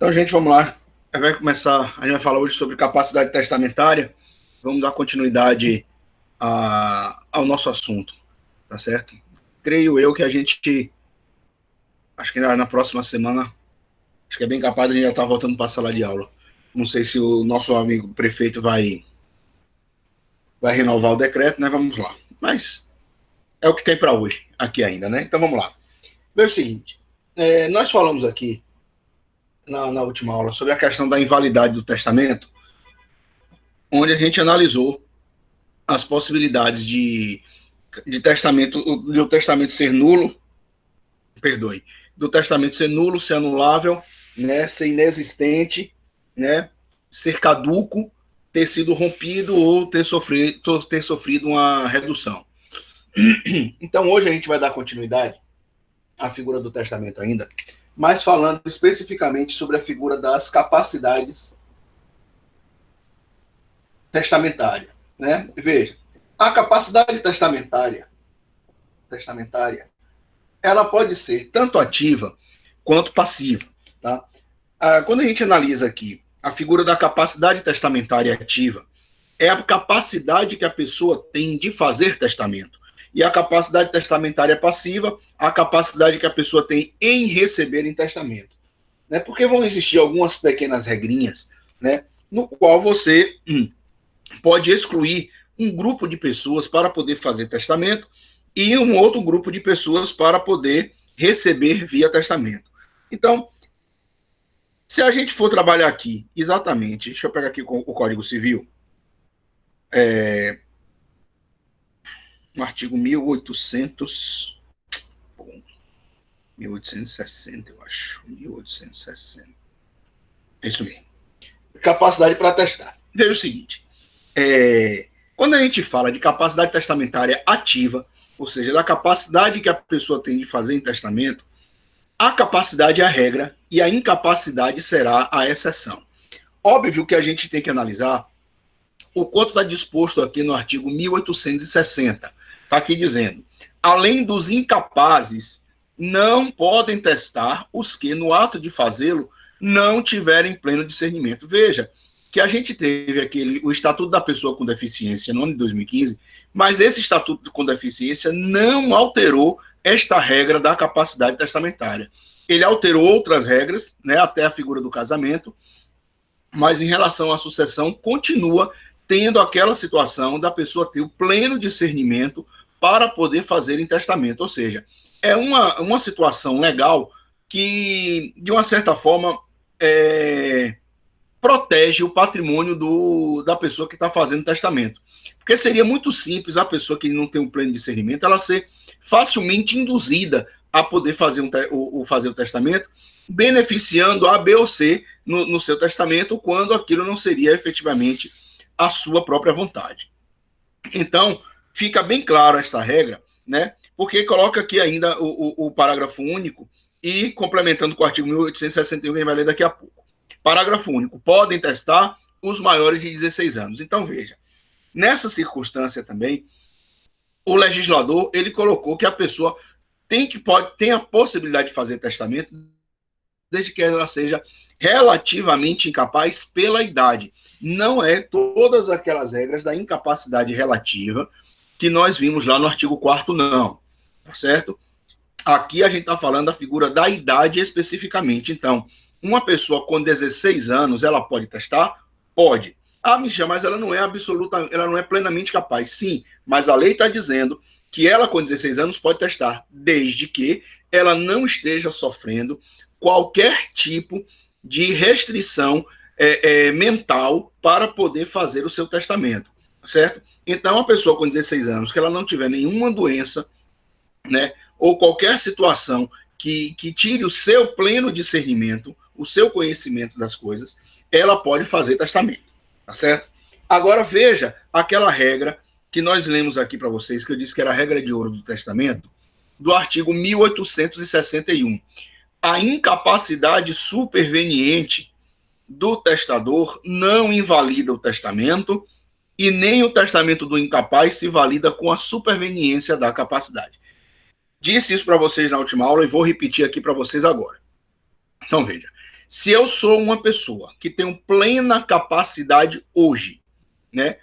Então, gente, vamos lá. Vai começar, a gente vai falar hoje sobre capacidade testamentária. Vamos dar continuidade ao nosso assunto, tá certo? Creio eu que a gente, acho que na próxima semana, acho que é bem capaz de a gente já estar voltando para a sala de aula. Não sei se o nosso amigo prefeito vai renovar o decreto, né? Vamos lá. Mas é o que tem para hoje, aqui ainda, né? Então vamos lá. Vê o seguinte, nós falamos aqui na última aula sobre a questão da invalidade do testamento, onde a gente analisou as possibilidades de o testamento ser nulo, perdoe, do testamento ser nulo, ser anulável, né, ser inexistente, né, ser caduco, ter sido rompido ou ter sofrido uma redução. Então, hoje a gente vai dar continuidade à figura do testamento ainda, mas falando especificamente sobre a figura das capacidades testamentárias, né? Veja, a capacidade testamentária, ela pode ser tanto ativa quanto passiva, tá? Quando a gente analisa aqui a figura da capacidade testamentária ativa, é a capacidade que a pessoa tem de fazer testamento. E a capacidade testamentária passiva, a capacidade que a pessoa tem em receber em testamento. Né? Porque vão existir algumas pequenas regrinhas, né, no qual você pode excluir um grupo de pessoas para poder fazer testamento e um outro grupo de pessoas para poder receber via testamento. Então, se a gente for trabalhar aqui exatamente, deixa eu pegar aqui com o Código Civil, no artigo 1860, eu acho. 1860. É isso mesmo. Capacidade para testar. Veja o seguinte, quando a gente fala de capacidade testamentária ativa, ou seja, da capacidade que a pessoa tem de fazer em testamento, a capacidade é a regra e a incapacidade será a exceção. Óbvio que a gente tem que analisar o quanto está disposto aqui no artigo 1860. Está aqui dizendo, além dos incapazes, não podem testar os que, no ato de fazê-lo, não tiverem pleno discernimento. Veja que a gente teve o Estatuto da Pessoa com Deficiência no ano de 2015, mas esse Estatuto com Deficiência não alterou esta regra da capacidade testamentária. Ele alterou outras regras, né, até a figura do casamento, mas em relação à sucessão, continua tendo aquela situação da pessoa ter o pleno discernimento para poder fazer em testamento. Ou seja, é uma situação legal que, de uma certa forma, protege o patrimônio da pessoa que está fazendo testamento. Porque seria muito simples a pessoa que não tem um pleno discernimento, ela ser facilmente induzida a poder fazer o testamento, beneficiando A, B ou C no seu testamento, quando aquilo não seria efetivamente a sua própria vontade. Então, fica bem claro esta regra, né? Porque coloca aqui ainda o parágrafo único e complementando com o artigo 1861, que a gente vai ler daqui a pouco. Parágrafo único. Podem testar os maiores de 16 anos. Então, veja, nessa circunstância também, o legislador, ele colocou que a pessoa tem a possibilidade de fazer testamento desde que ela seja relativamente incapaz pela idade. Não é todas aquelas regras da incapacidade relativa que nós vimos lá no artigo 4º, não. Tá certo? Aqui a gente está falando da figura da idade especificamente. Então, uma pessoa com 16 anos, ela pode testar? Pode. Ah, Michel, mas ela não é absoluta, ela não é plenamente capaz. Sim, mas a lei está dizendo que ela com 16 anos pode testar, desde que ela não esteja sofrendo qualquer tipo de restrição mental para poder fazer o seu testamento, certo? Então, uma pessoa com 16 anos, que ela não tiver nenhuma doença, né, ou qualquer situação que tire o seu pleno discernimento, o seu conhecimento das coisas, ela pode fazer testamento, tá certo? Agora, veja aquela regra que nós lemos aqui para vocês, que eu disse que era a regra de ouro do testamento, do artigo 1861. A incapacidade superveniente do testador não invalida o testamento e nem o testamento do incapaz se valida com a superveniência da capacidade. Disse isso para vocês na última aula e vou repetir aqui para vocês agora. Então, veja. Se eu sou uma pessoa que tenho plena capacidade hoje, né?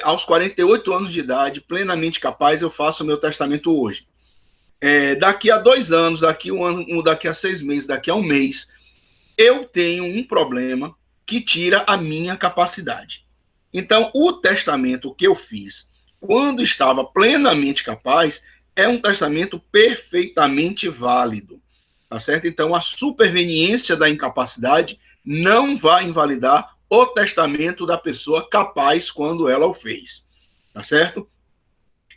Aos 48 anos de idade, plenamente capaz, eu faço o meu testamento hoje. Daqui a 2 anos, daqui a 1 ano, daqui a 6 meses, daqui a 1 mês, eu tenho um problema que tira a minha capacidade. Então, o testamento que eu fiz quando estava plenamente capaz é um testamento perfeitamente válido, tá certo? Então, a superveniência da incapacidade não vai invalidar o testamento da pessoa capaz quando ela o fez, tá certo?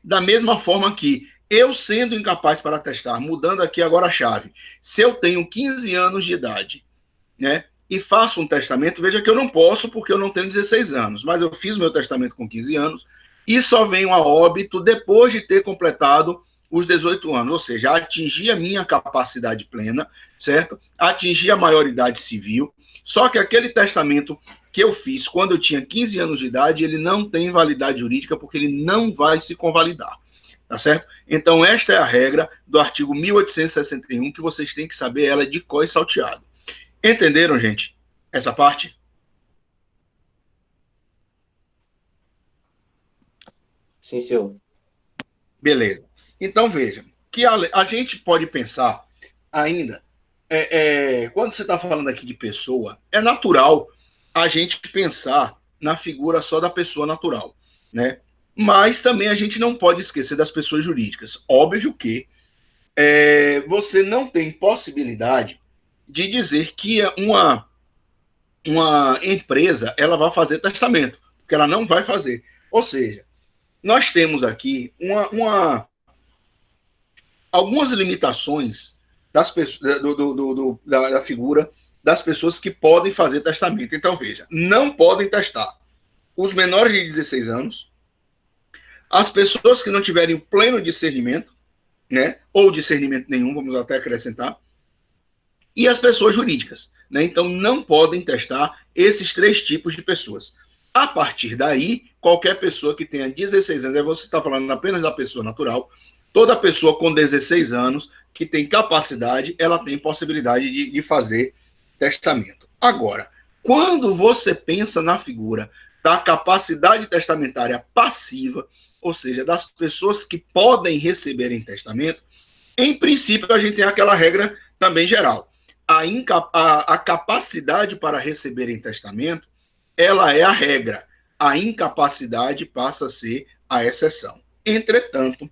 Da mesma forma que eu sendo incapaz para testar, mudando aqui agora a chave, se eu tenho 15 anos de idade, né, e faço um testamento, veja que eu não posso porque eu não tenho 16 anos, mas eu fiz meu testamento com 15 anos e só venho a óbito depois de ter completado os 18 anos, ou seja, atingi a minha capacidade plena, certo? Atingi a maioridade civil, só que aquele testamento que eu fiz quando eu tinha 15 anos de idade, ele não tem validade jurídica porque ele não vai se convalidar, tá certo? Então esta é a regra do artigo 1861 que vocês têm que saber ela de cor e salteado. Entenderam, gente? Essa parte? Sim, senhor. Beleza. Então, veja, que a gente pode pensar ainda, quando você está falando aqui de pessoa, é natural a gente pensar na figura só da pessoa natural, né? Mas também a gente não pode esquecer das pessoas jurídicas. Óbvio que você não tem possibilidade de dizer que uma empresa ela vai fazer testamento, porque ela não vai fazer. Ou seja, nós temos aqui algumas limitações das pessoas, da figura das pessoas que podem fazer testamento. Então, veja, não podem testar os menores de 16 anos, as pessoas que não tiverem o pleno discernimento, né, ou discernimento nenhum, vamos até acrescentar, e as pessoas jurídicas. Né? Então, não podem testar esses 3 tipos de pessoas. A partir daí, qualquer pessoa que tenha 16 anos, aí você está falando apenas da pessoa natural, toda pessoa com 16 anos que tem capacidade, ela tem possibilidade de fazer testamento. Agora, quando você pensa na figura da capacidade testamentária passiva, ou seja, das pessoas que podem receber em testamento, em princípio, a gente tem aquela regra também geral. A capacidade para receber em testamento, ela é a regra. A incapacidade passa a ser a exceção. Entretanto,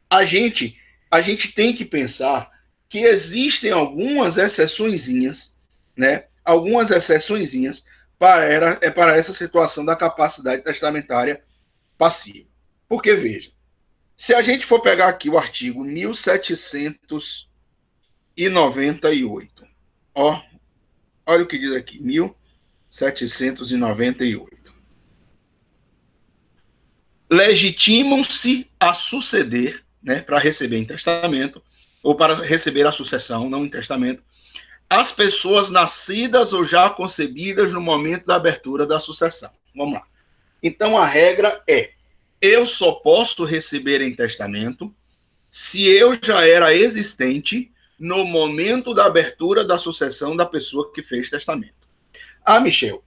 a gente, a gente tem que pensar que existem algumas exceçõezinhas, né? Algumas exceçõezinhas para essa situação da capacidade testamentária passiva. Porque, veja, se a gente for pegar aqui o artigo 1798, ó, olha o que diz aqui, 1798. Legitimam-se a suceder, né, para receber em testamento, ou para receber a sucessão, não em testamento, as pessoas nascidas ou já concebidas no momento da abertura da sucessão. Vamos lá. Então a regra é: eu só posso receber em testamento se eu já era existente no momento da abertura da sucessão da pessoa que fez testamento. Ah, Michel,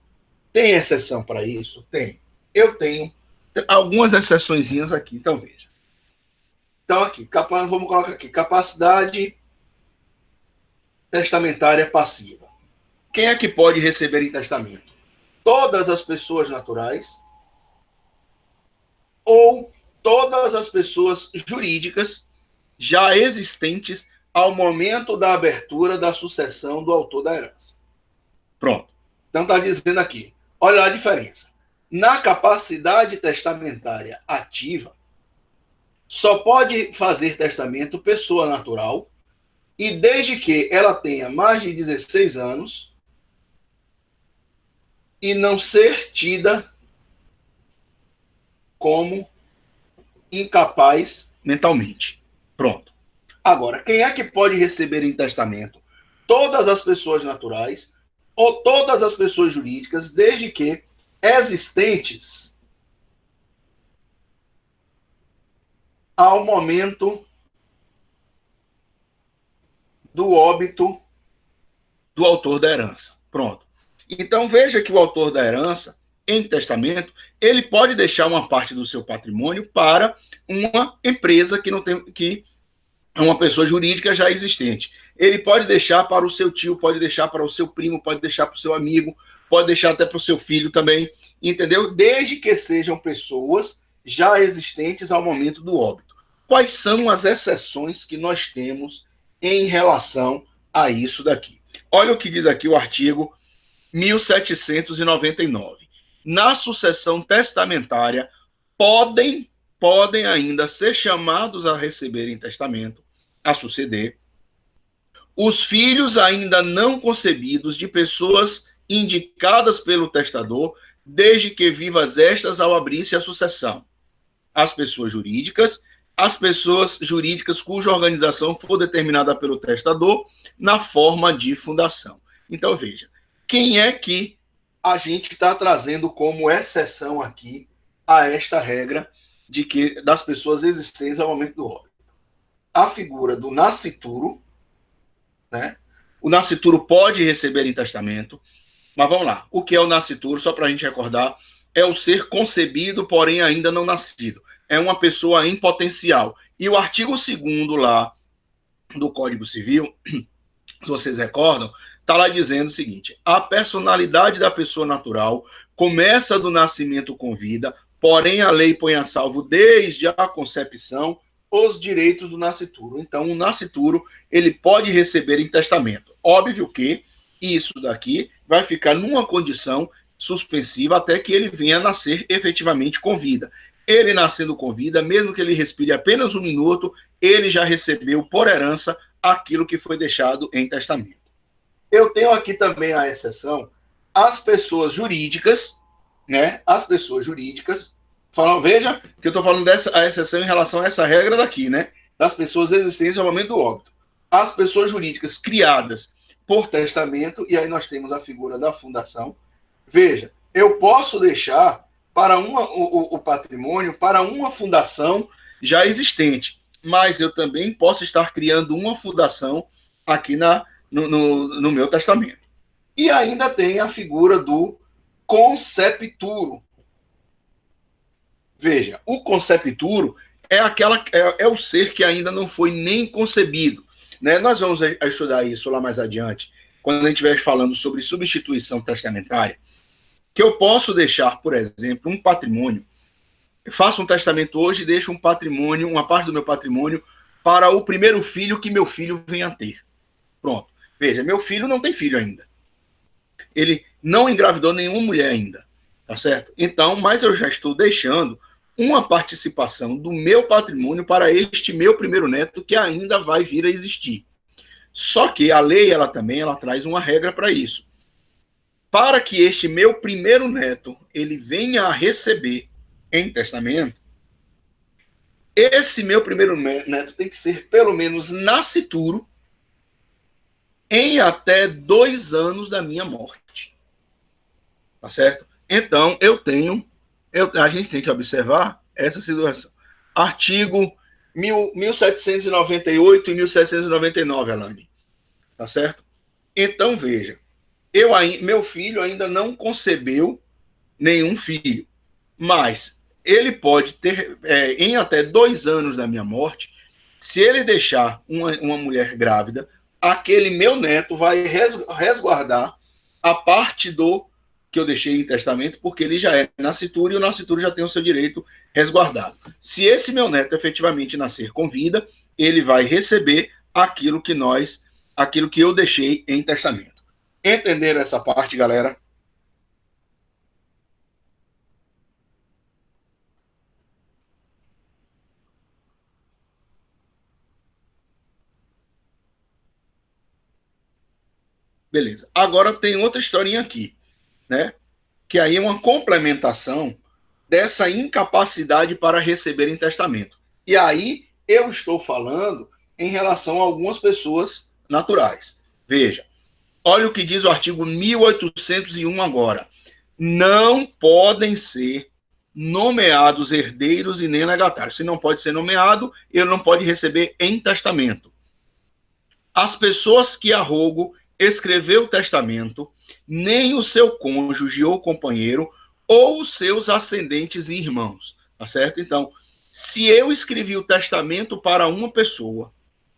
tem exceção para isso? Tem. Eu tenho algumas exceçõezinhas aqui, então veja. Então, aqui, vamos colocar aqui, capacidade testamentária passiva. Quem é que pode receber em testamento? Todas as pessoas naturais ou todas as pessoas jurídicas já existentes ao momento da abertura da sucessão do autor da herança. Pronto. Então está dizendo aqui, olha a diferença. Na capacidade testamentária ativa, só pode fazer testamento pessoa natural e desde que ela tenha mais de 16 anos e não ser tida como incapaz mentalmente. Pronto. Agora, quem é que pode receber em testamento? Todas as pessoas naturais ou todas as pessoas jurídicas, desde que existentes ao momento do óbito do autor da herança. Pronto. Então, veja que o autor da herança, em testamento, ele pode deixar uma parte do seu patrimônio para uma empresa que não tem, que é uma pessoa jurídica já existente. Ele pode deixar para o seu tio, pode deixar para o seu primo, pode deixar para o seu amigo, pode deixar até para o seu filho também, entendeu? Desde que sejam pessoas já existentes ao momento do óbito. Quais são as exceções que nós temos em relação a isso daqui? Olha o que diz aqui o artigo 1799. Na sucessão testamentária, podem ainda ser chamados a receber em testamento, a suceder, os filhos ainda não concebidos de pessoas indicadas pelo testador, desde que vivas estas ao abrir-se a sucessão. As pessoas jurídicas cuja organização for determinada pelo testador na forma de fundação. Então, veja, quem é que a gente está trazendo como exceção aqui a esta regra de que das pessoas existentes ao momento do óbito? A figura do nascituro, né? O nascituro pode receber em testamento, mas vamos lá. O que é o nascituro? Só para a gente recordar, é o ser concebido, porém ainda não nascido. É uma pessoa em potencial. E o artigo 2º lá do Código Civil, se vocês recordam, está lá dizendo o seguinte: a personalidade da pessoa natural começa do nascimento com vida, porém a lei põe a salvo desde a concepção os direitos do nascituro. Então, o nascituro, ele pode receber em testamento. Óbvio que isso daqui vai ficar numa condição suspensiva até que ele venha a nascer efetivamente com vida. Ele nascendo com vida, mesmo que ele respire apenas 1 minuto, ele já recebeu por herança aquilo que foi deixado em testamento. Eu tenho aqui também a exceção, as pessoas jurídicas, né? As pessoas jurídicas, veja que eu estou falando a exceção em relação a essa regra daqui, né? Das pessoas existentes ao momento do óbito. As pessoas jurídicas criadas por testamento, e aí nós temos a figura da fundação. Veja, eu posso deixar para o patrimônio para uma fundação já existente, mas eu também posso estar criando uma fundação aqui no meu testamento. E ainda tem a figura do concepturo. Veja, o concepturo é o ser que ainda não foi nem concebido, né? Nós vamos estudar isso lá mais adiante, quando a gente estiver falando sobre substituição testamentária, que eu posso deixar, por exemplo, um patrimônio, faço um testamento hoje e deixo um patrimônio, uma parte do meu patrimônio, para o primeiro filho que meu filho venha a ter. Pronto. Veja, meu filho não tem filho ainda. Ele não engravidou nenhuma mulher ainda, tá certo? Então, mas eu já estou deixando uma participação do meu patrimônio para este meu primeiro neto que ainda vai vir a existir. Só que a lei, ela traz uma regra para isso. Para que este meu primeiro neto, ele venha a receber em testamento, esse meu primeiro neto tem que ser pelo menos nascituro em até 2 anos da minha morte. Tá certo? Então, a gente tem que observar essa situação. Artigo 1798 e 1799, Alane. Tá certo? Então, veja, meu filho ainda não concebeu nenhum filho, mas ele pode ter, em até 2 anos da minha morte, se ele deixar uma mulher grávida, aquele meu neto vai resguardar a parte do que eu deixei em testamento, porque ele já é nascituro e o nascituro já tem o seu direito resguardado. Se esse meu neto efetivamente nascer com vida, ele vai receber aquilo que eu deixei em testamento. Entenderam essa parte, galera? Beleza. Agora tem outra historinha aqui, né? Que aí é uma complementação dessa incapacidade para receber em testamento. E aí eu estou falando em relação a algumas pessoas naturais. Veja, olha o que diz o artigo 1801 agora. Não podem ser nomeados herdeiros e nem legatários. Se não pode ser nomeado, ele não pode receber em testamento. As pessoas que arrogo escrever o testamento, nem o seu cônjuge ou companheiro, ou os seus ascendentes e irmãos, tá certo? Então, se eu escrevi o testamento para uma pessoa,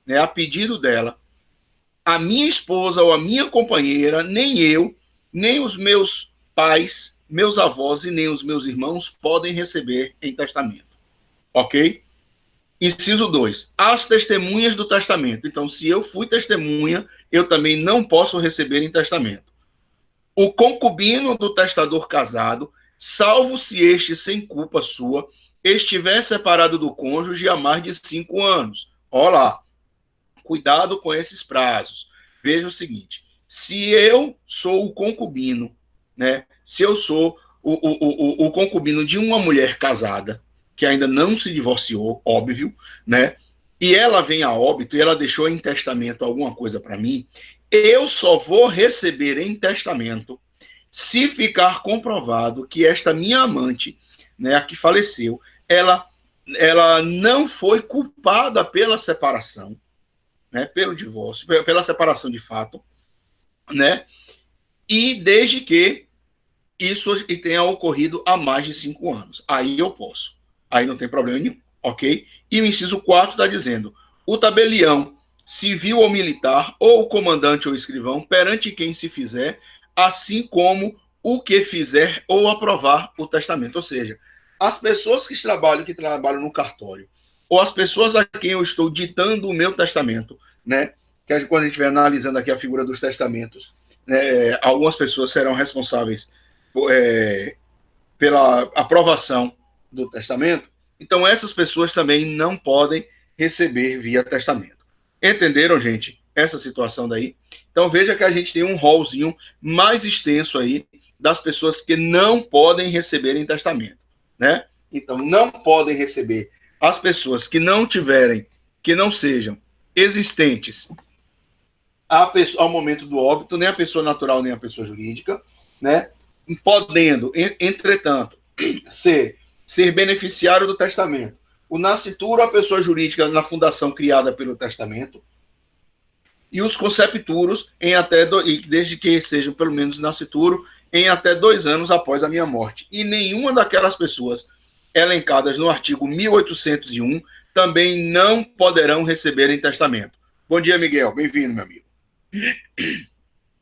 né, a pedido dela, a minha esposa ou a minha companheira, nem eu, nem os meus pais, meus avós e nem os meus irmãos podem receber em testamento, ok? Inciso 2. As testemunhas do testamento. Então, se eu fui testemunha, eu também não posso receber em testamento. O concubino do testador casado, salvo se este, sem culpa sua, estiver separado do cônjuge há mais de 5 anos. Olá, cuidado com esses prazos. Veja o seguinte, se eu sou o concubino, né? Se eu sou o concubino de uma mulher casada, que ainda não se divorciou, óbvio, né? E ela vem a óbito e ela deixou em testamento alguma coisa para mim, eu só vou receber em testamento se ficar comprovado que esta minha amante, né, a que faleceu, ela não foi culpada pela separação, né, pelo divórcio, pela separação de fato, né? E desde que isso tenha ocorrido há mais de 5 anos. Aí eu posso. Aí não tem problema nenhum, ok? E o inciso 4 está dizendo: o tabelião civil ou militar, ou o comandante ou escrivão, perante quem se fizer, assim como o que fizer ou aprovar o testamento. Ou seja, as pessoas que trabalham no cartório, ou as pessoas a quem eu estou ditando o meu testamento, né? Que quando a gente estiver analisando aqui a figura dos testamentos, né, algumas pessoas serão responsáveis pela aprovação do testamento. Então, essas pessoas também não podem receber via testamento. Entenderam, gente, essa situação daí? Então, veja que a gente tem um rolzinho mais extenso aí das pessoas que não podem receber em testamento, né? Então, não podem receber as pessoas que não tiverem, que não sejam existentes ao momento do óbito, nem a pessoa natural, nem a pessoa jurídica, né? Podendo, entretanto, ser beneficiário do testamento. O nascituro, a pessoa jurídica na fundação criada pelo testamento, e os concepturos desde que sejam pelo menos nascituro, em até 2 anos após a minha morte. E nenhuma daquelas pessoas elencadas no artigo 1801 também não poderão receber em testamento. Bom dia, Miguel. Bem-vindo, meu amigo.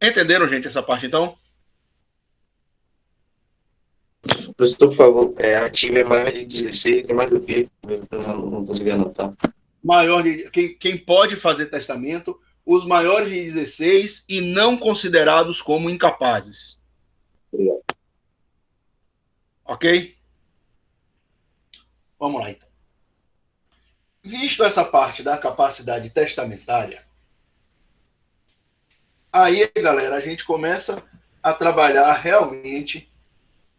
Entenderam, gente, essa parte, então? Professor, por favor, ative maior de 16 e mais do que? Eu não consegui anotar. Quem pode fazer testamento, os maiores de 16 e não considerados como incapazes. Obrigado. Ok? Vamos lá, então. Visto essa parte da capacidade testamentária, aí, galera, a gente começa a trabalhar realmente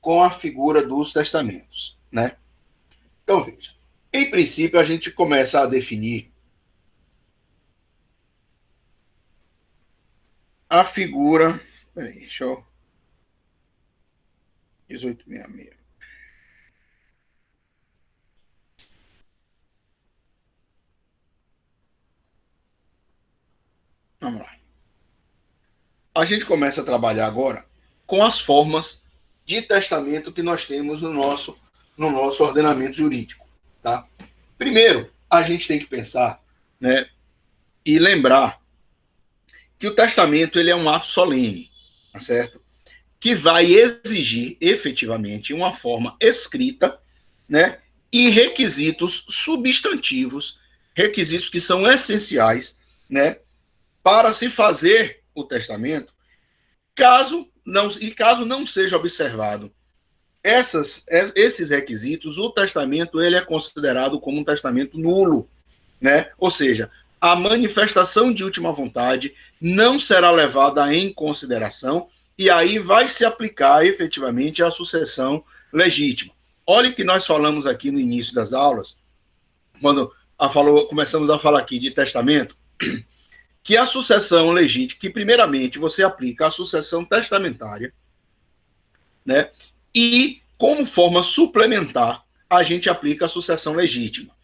com a figura dos testamentos, né? Então, veja. Em princípio, a gente começa a definir a figura... Peraí, deixa eu... 1866. Vamos lá. A gente começa a trabalhar agora com as formas de testamento que nós temos no nosso ordenamento jurídico, tá? Primeiro, a gente tem que pensar, né, e lembrar que o testamento ele é um ato solene, tá certo? Que vai exigir efetivamente uma forma escrita, né, e requisitos substantivos, requisitos que são essenciais, né, para se fazer o testamento, caso não seja observado esses requisitos, o testamento ele é considerado como um testamento nulo, né? Ou seja, a manifestação de última vontade não será levada em consideração e aí vai se aplicar efetivamente a sucessão legítima. Olha que nós falamos aqui no início das aulas, quando começamos a falar aqui de testamento, que a sucessão legítima, que primeiramente você aplica a sucessão testamentária, né? E como forma suplementar, a gente aplica a sucessão legítima.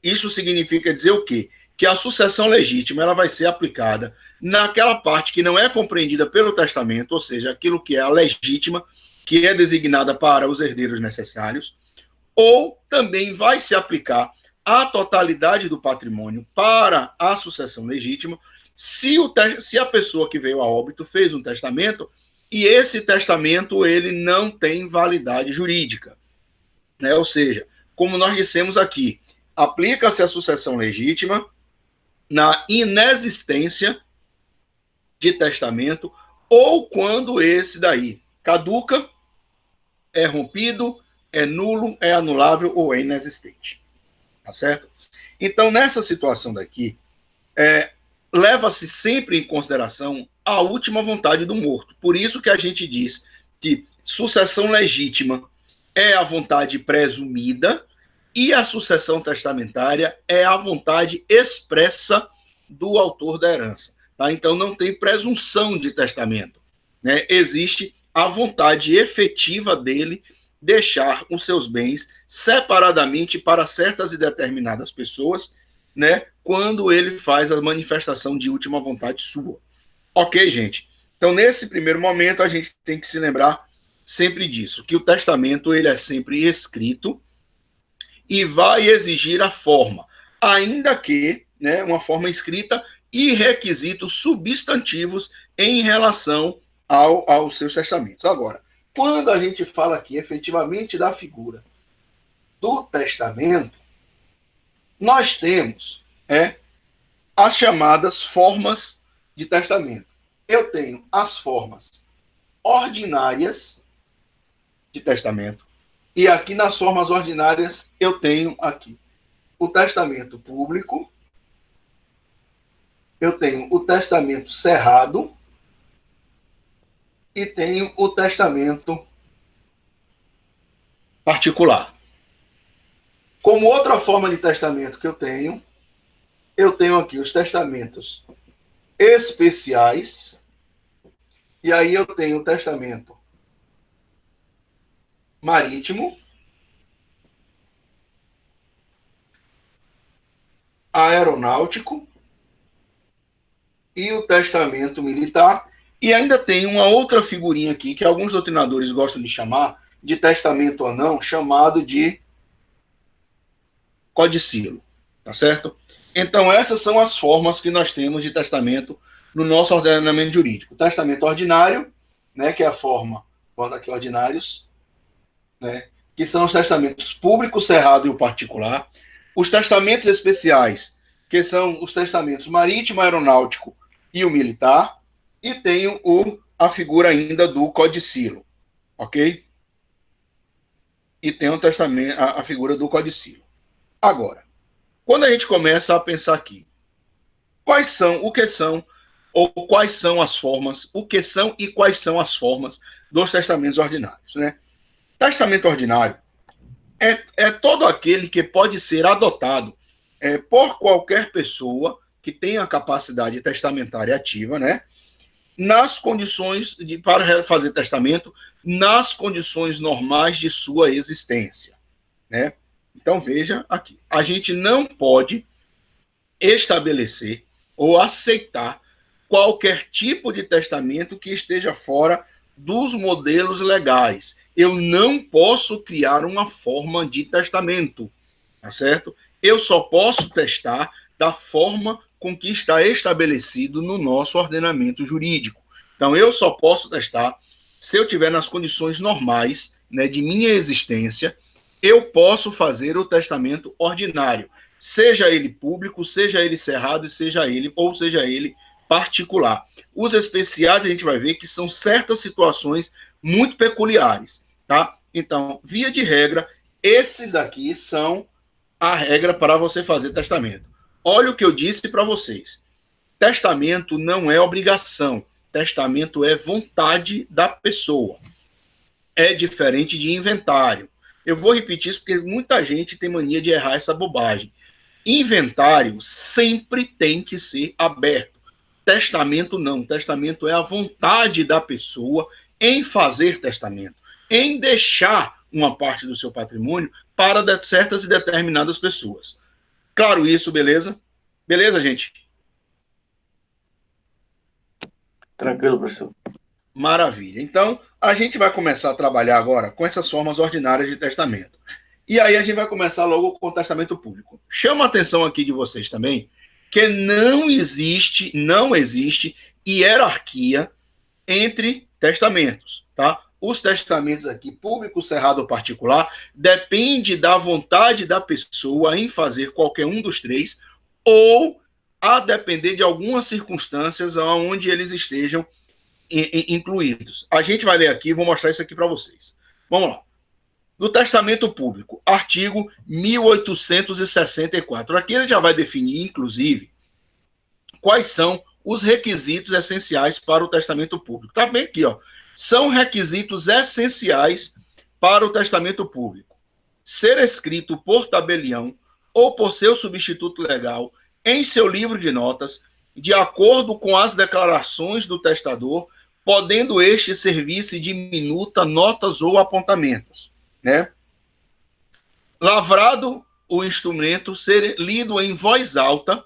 Isso significa dizer o quê? que a sucessão legítima ela vai ser aplicada naquela parte que não é compreendida pelo testamento, ou seja, aquilo que é a legítima, que é designada para os herdeiros necessários, ou também vai se aplicar a totalidade do patrimônio para a sucessão legítima, se a pessoa que veio a óbito fez um testamento e esse testamento ele não tem validade jurídica, né? Ou seja, como nós dissemos aqui, aplica-se a sucessão legítima na inexistência de testamento ou quando esse daí caduca, é rompido, é nulo, é anulável ou é inexistente. Tá certo? Então, nessa situação daqui, leva-se sempre em consideração a última vontade do morto. Por isso que a gente diz que sucessão legítima é a vontade presumida e a sucessão testamentária é a vontade expressa do autor da herança. Tá? Então, não tem presunção de testamento, né? Existe a vontade efetiva dele deixar os seus bens separadamente para certas e determinadas pessoas, né, quando ele faz a manifestação de última vontade sua. Ok, gente? Então, nesse primeiro momento, a gente tem que se lembrar sempre disso, que o testamento ele é sempre escrito e vai exigir a forma, ainda que, né, uma forma escrita e requisitos substantivos em relação aos seus testamentos. Agora, quando a gente fala aqui efetivamente da figura do testamento, nós temos as chamadas formas de testamento. Eu tenho as formas ordinárias de testamento, e aqui nas formas ordinárias eu tenho aqui o testamento público, eu tenho o testamento cerrado e tenho o testamento particular. Como outra forma de testamento que eu tenho aqui os testamentos especiais, e aí eu tenho o testamento marítimo, aeronáutico e o testamento militar, e ainda tem uma outra figurinha aqui que alguns doutrinadores gostam de chamar de testamento ou não, chamado de codicilo, tá certo? Então, essas são as formas que nós temos de testamento no nosso ordenamento jurídico. O testamento ordinário, né, que é a forma, bota aqui ordinários, né, que são os testamentos público, cerrado e o particular. Os testamentos especiais, que são os testamentos marítimo, aeronáutico e o militar. E tenho a figura ainda do codicilo, ok? E tem o testamento, a figura do codicilo. Agora, quando a gente começa a pensar aqui, quais são as formas, o que são e quais são as formas dos testamentos ordinários, né? Testamento ordinário é todo aquele que pode ser adotado por qualquer pessoa que tenha capacidade testamentária ativa, né? Nas condições para fazer testamento, nas condições normais de sua existência, né? Então, veja aqui. A gente não pode estabelecer ou aceitar qualquer tipo de testamento que esteja fora dos modelos legais. Eu não posso criar uma forma de testamento, tá certo? Eu só posso testar da forma com que está estabelecido no nosso ordenamento jurídico. Então, eu só posso testar se eu tiver nas condições normais, né, de minha existência. Eu posso fazer o testamento ordinário, seja ele público, seja ele cerrado, seja ele particular. Os especiais a gente vai ver que são certas situações muito peculiares, tá? Então, via de regra, esses daqui são a regra para você fazer testamento. Olha o que eu disse para vocês. Testamento não é obrigação, testamento é vontade da pessoa. É diferente de inventário. Eu vou repetir isso porque muita gente tem mania de errar essa bobagem. Inventário sempre tem que ser aberto. Testamento não. Testamento é a vontade da pessoa em fazer testamento, em deixar uma parte do seu patrimônio para certas e determinadas pessoas. Claro isso, beleza? Beleza, gente? Tranquilo, professor. Maravilha. Então, a gente vai começar a trabalhar agora com essas formas ordinárias de testamento. E aí a gente vai começar logo com o testamento público. Chama a atenção aqui de vocês também que não existe hierarquia entre testamentos, tá? Os testamentos aqui, público, cerrado ou particular, depende da vontade da pessoa em fazer qualquer um dos três, ou a depender de algumas circunstâncias onde eles estejam incluídos. A gente vai ler aqui, vou mostrar isso aqui para vocês. Vamos lá. Do testamento público, artigo 1864. Aqui ele já vai definir, inclusive, quais são os requisitos essenciais para o testamento público. Tá bem aqui, ó. São requisitos essenciais para o testamento público: ser escrito por tabelião ou por seu substituto legal em seu livro de notas, de acordo com as declarações do testador, podendo este servir-se de minuta, notas ou apontamentos, né? Lavrado o instrumento, ser lido em voz alta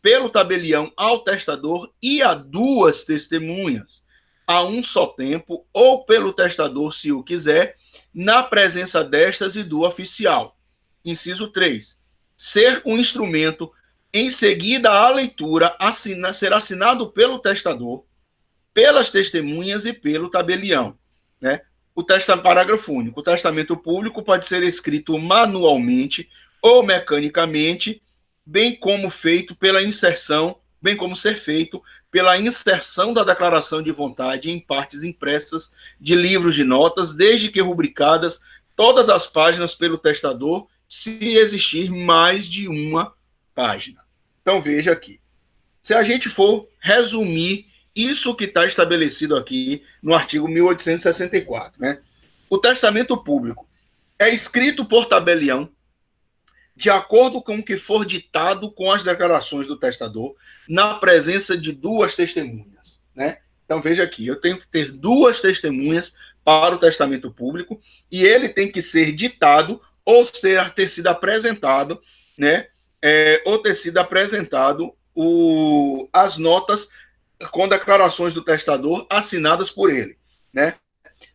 pelo tabelião ao testador e a duas testemunhas, a um só tempo, ou pelo testador, se o quiser, na presença destas e do oficial. Inciso 3. Ser um instrumento, em seguida à leitura, ser assinado pelo testador, pelas testemunhas e pelo tabelião, né? Parágrafo único. O testamento público pode ser escrito manualmente ou mecanicamente, bem como ser feito pela inserção da declaração de vontade em partes impressas de livros de notas, desde que rubricadas todas as páginas pelo testador, se existir mais de uma página. Então, veja aqui. Se a gente for resumir isso que está estabelecido aqui no artigo 1864, né? O testamento público é escrito por tabelião, de acordo com o que for ditado com as declarações do testador, na presença de duas testemunhas, né? Então, veja aqui, eu tenho que ter duas testemunhas para o testamento público, e ele tem que ser ditado ou ter sido apresentado, né? Ou ter sido apresentado as notas com declarações do testador assinadas por ele, né?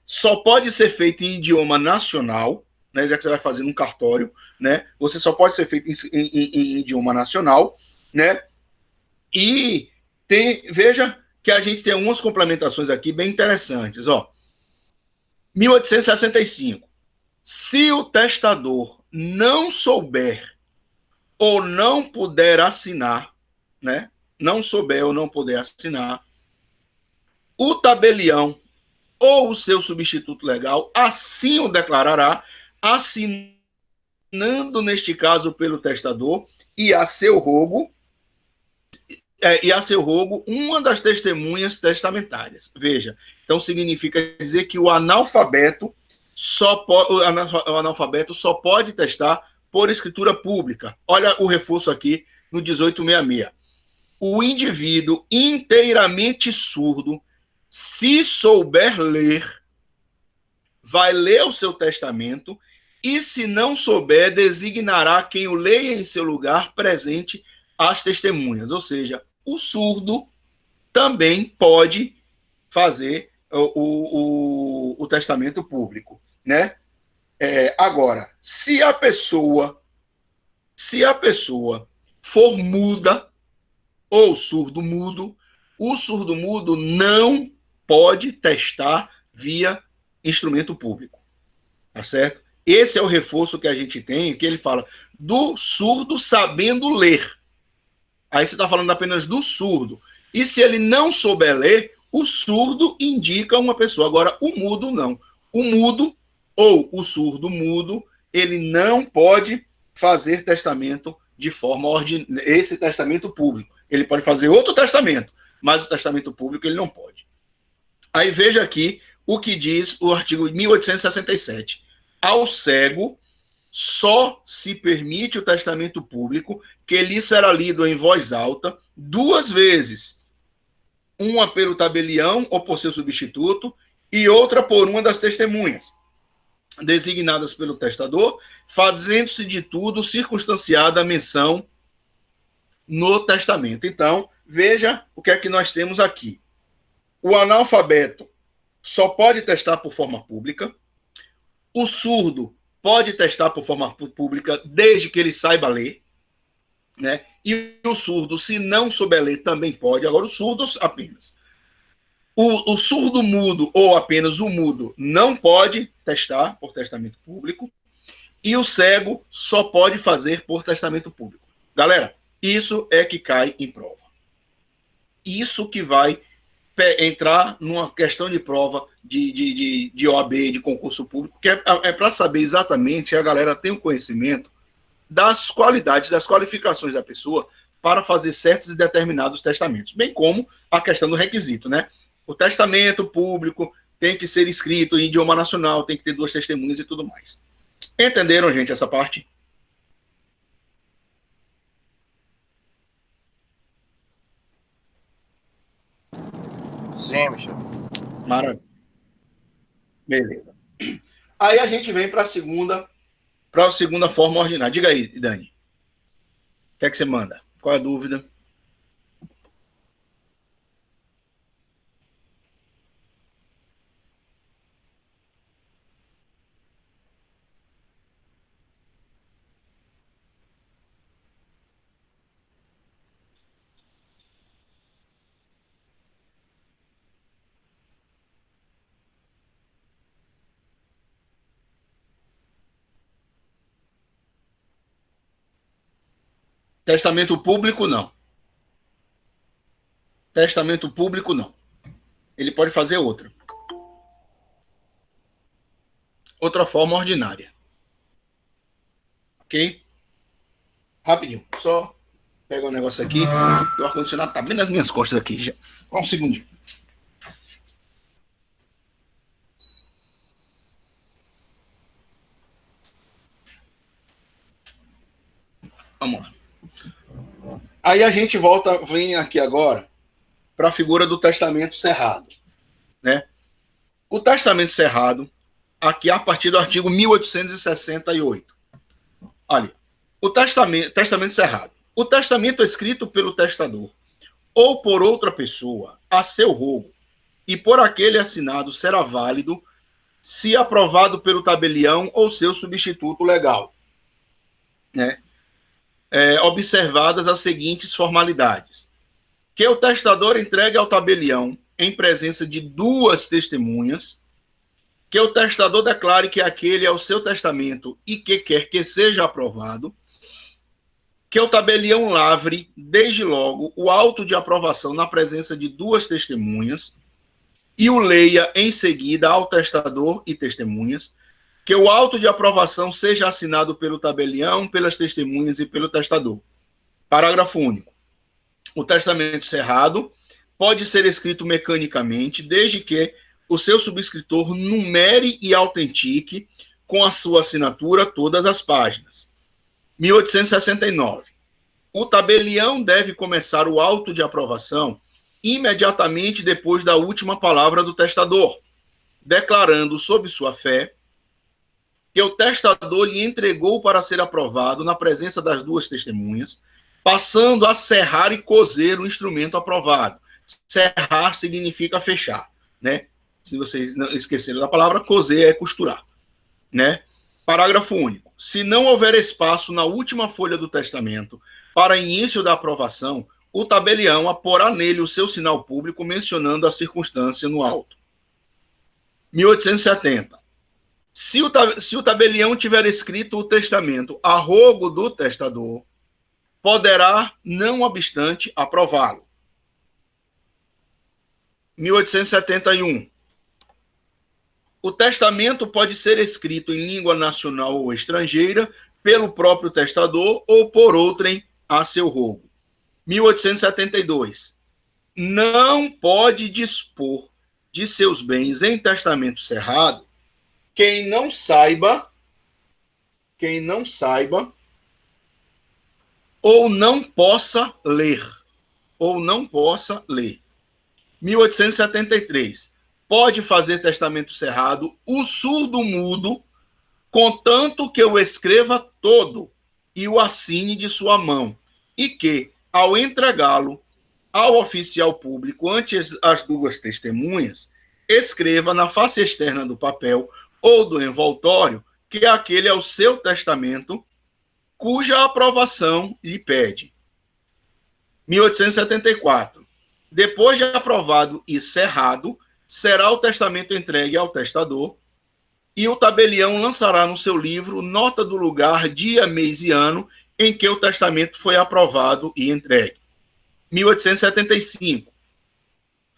Só pode ser feito em idioma nacional, né? Já que você vai fazer um cartório, né? Você só pode ser feito em idioma nacional, né? E veja que a gente tem umas complementações aqui bem interessantes, ó. 1865. Se o testador não souber ou não puder assinar, né? Não souber ou não puder assinar, o tabelião ou o seu substituto legal assim o declarará, assinando, neste caso, pelo testador, e a seu rogo, uma das testemunhas testamentárias. Veja, então significa dizer que o analfabeto só pode testar por escritura pública. Olha o reforço aqui no 1866. O indivíduo inteiramente surdo, se souber ler, vai ler o seu testamento, e se não souber, designará quem o leia em seu lugar presente as testemunhas. Ou seja, o surdo também pode fazer o testamento público, né? Agora, se a pessoa for muda ou surdo-mudo, o surdo-mudo não pode testar via instrumento público, tá certo? Esse é o reforço que a gente tem, que ele fala do surdo sabendo ler. Aí você está falando apenas do surdo. E se ele não souber ler, o surdo indica uma pessoa. Agora, o mudo não. O mudo ou o surdo-mudo, ele não pode fazer testamento de forma ordinária. Esse testamento público. Ele pode fazer outro testamento, mas o testamento público ele não pode. Aí veja aqui o que diz o artigo 1867. Ao cego só se permite o testamento público que lhe será lido em voz alta 2 vezes, uma pelo tabelião ou por seu substituto e outra por uma das testemunhas, designadas pelo testador, fazendo-se de tudo circunstanciada a menção no testamento. Então, veja o que é que nós temos aqui. O analfabeto só pode testar por forma pública. O surdo pode testar por forma pública desde que ele saiba ler, né? E o surdo, se não souber ler, também pode. Agora, os surdos apenas. O surdo mudo ou apenas o mudo não pode testar por testamento público. E o cego só pode fazer por testamento público. Galera, isso é que cai em prova. Isso que vai entrar numa questão de prova de OAB, de concurso público, que é para saber exatamente se a galera tem o conhecimento das qualidades, das qualificações da pessoa para fazer certos e determinados testamentos, bem como a questão do requisito, né? O testamento público tem que ser escrito em idioma nacional, tem que ter 2 testemunhas e tudo mais. Entenderam, gente, essa parte? Sim, Michel. Maravilha. Beleza. Aí a gente vem para a segunda forma ordinária. Diga aí, Dani. O que é que você manda? Qual é a dúvida? Testamento público, não. Testamento público, não. Ele pode fazer outra. Outra forma ordinária. Ok? Rapidinho. Só pega um negócio aqui. O ar-condicionado tá bem nas minhas costas aqui. Já. Um segundinho. Vamos lá. Aí a gente vem aqui agora para a figura do testamento cerrado, né? O testamento cerrado, aqui a partir do artigo 1868. Olha, o testamento cerrado. O testamento escrito pelo testador ou por outra pessoa a seu rogo e por aquele assinado será válido se aprovado pelo tabelião ou seu substituto legal, né? Observadas as seguintes formalidades: que o testador entregue ao tabelião, em presença de 2 testemunhas, que o testador declare que aquele é o seu testamento e que quer que seja aprovado, que o tabelião lavre, desde logo, o auto de aprovação na presença de 2 testemunhas e o leia em seguida ao testador e testemunhas, que o auto de aprovação seja assinado pelo tabelião, pelas testemunhas e pelo testador. Parágrafo único. O testamento cerrado pode ser escrito mecanicamente, desde que o seu subscritor numere e autentique com a sua assinatura todas as páginas. 1869. O tabelião deve começar o auto de aprovação imediatamente depois da última palavra do testador, declarando sob sua fé que o testador lhe entregou para ser aprovado na presença das 2 testemunhas, passando a serrar e coser o instrumento aprovado. Serrar significa fechar, né? Se vocês não esqueceram da palavra, coser é costurar, né? Parágrafo único. Se não houver espaço na última folha do testamento para início da aprovação, o tabelião aporá nele o seu sinal público mencionando a circunstância no auto. 1870. Se o tabelião tiver escrito o testamento a rogo do testador, poderá, não obstante, aprová-lo. 1871. O testamento pode ser escrito em língua nacional ou estrangeira pelo próprio testador ou por outrem a seu rogo. 1872. Não pode dispor de seus bens em testamento cerrado quem não saiba ou não possa ler. 1873. Pode fazer testamento cerrado o surdo-mudo, contanto que o escreva todo e o assine de sua mão, e que, ao entregá-lo ao oficial público ante as duas testemunhas, escreva na face externa do papel ou do envoltório que aquele é o seu testamento, cuja aprovação lhe pede. 1874. Depois de aprovado e cerrado, será o testamento entregue ao testador, e o tabelião lançará no seu livro nota do lugar, dia, mês e ano em que o testamento foi aprovado e entregue. 1875.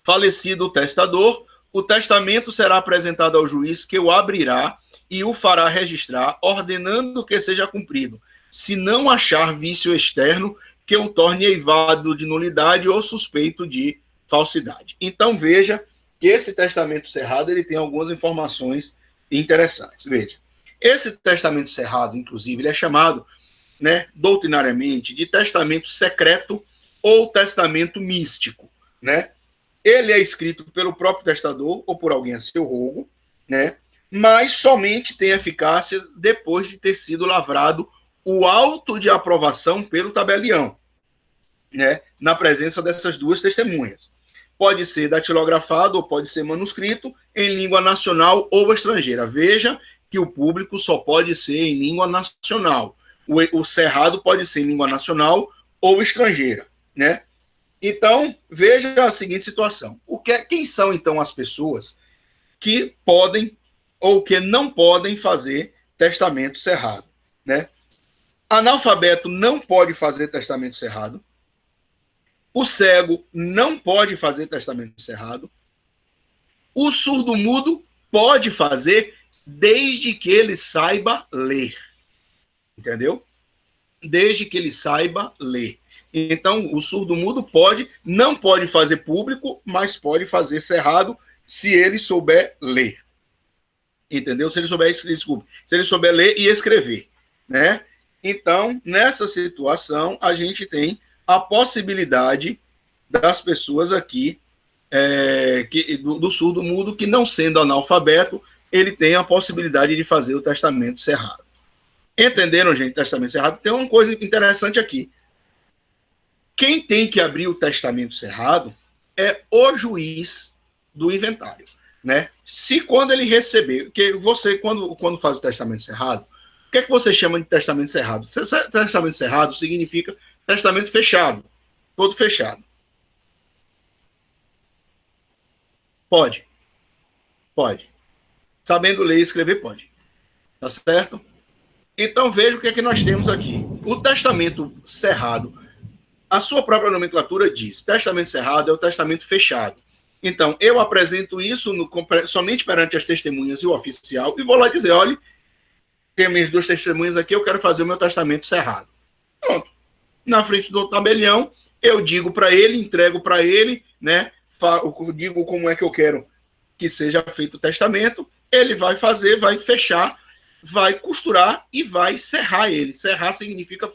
Falecido o testador, o testamento será apresentado ao juiz, que o abrirá e o fará registrar, ordenando que seja cumprido, se não achar vício externo que o torne eivado de nulidade ou suspeito de falsidade. Então, veja que esse testamento cerrado ele tem algumas informações interessantes. Veja, esse testamento cerrado, inclusive, ele é chamado, né, doutrinariamente, de testamento secreto ou testamento místico, né? Ele é escrito pelo próprio testador ou por alguém a seu rogo, né? Mas somente tem eficácia depois de ter sido lavrado o auto de aprovação pelo tabelião, né? Na presença dessas duas testemunhas. Pode ser datilografado ou pode ser manuscrito em língua nacional ou estrangeira. Veja que o público só pode ser em língua nacional. O cerrado pode ser em língua nacional ou estrangeira, né? Então, veja a seguinte situação. Quem são, então, as pessoas que podem ou que não podem fazer testamento cerrado, né? Analfabeto não pode fazer testamento cerrado. O cego não pode fazer testamento cerrado. O surdo-mudo pode fazer desde que ele saiba ler. Entendeu? Desde que ele saiba ler. Então, o surdo-mudo não pode fazer público, mas pode fazer cerrado se ele souber ler. Entendeu? Se ele souber ler e escrever, né? Então, nessa situação, a gente tem a possibilidade das pessoas aqui, do surdo-mudo, que não sendo analfabeto, ele tem a possibilidade de fazer o testamento cerrado. Entenderam, gente? Testamento cerrado. Tem uma coisa interessante aqui. Quem tem que abrir o testamento cerrado é o juiz do inventário, né? Se quando ele receber, porque você, quando faz o testamento cerrado, o que é que você chama de testamento cerrado? Testamento cerrado significa testamento fechado, todo fechado. Pode. Sabendo ler e escrever, pode. Tá certo? Então, veja o que é que nós temos aqui. O testamento cerrado, a sua própria nomenclatura diz, testamento cerrado é o testamento fechado. Então, eu apresento isso somente perante as testemunhas e o oficial, e vou lá dizer, olha, tem minhas duas testemunhas aqui, eu quero fazer o meu testamento cerrado. Pronto. Na frente do tabelião, eu digo para ele, entrego para ele, né? Digo como é que eu quero que seja feito o testamento, ele vai fazer, vai fechar, vai costurar e vai serrar ele. Serrar significa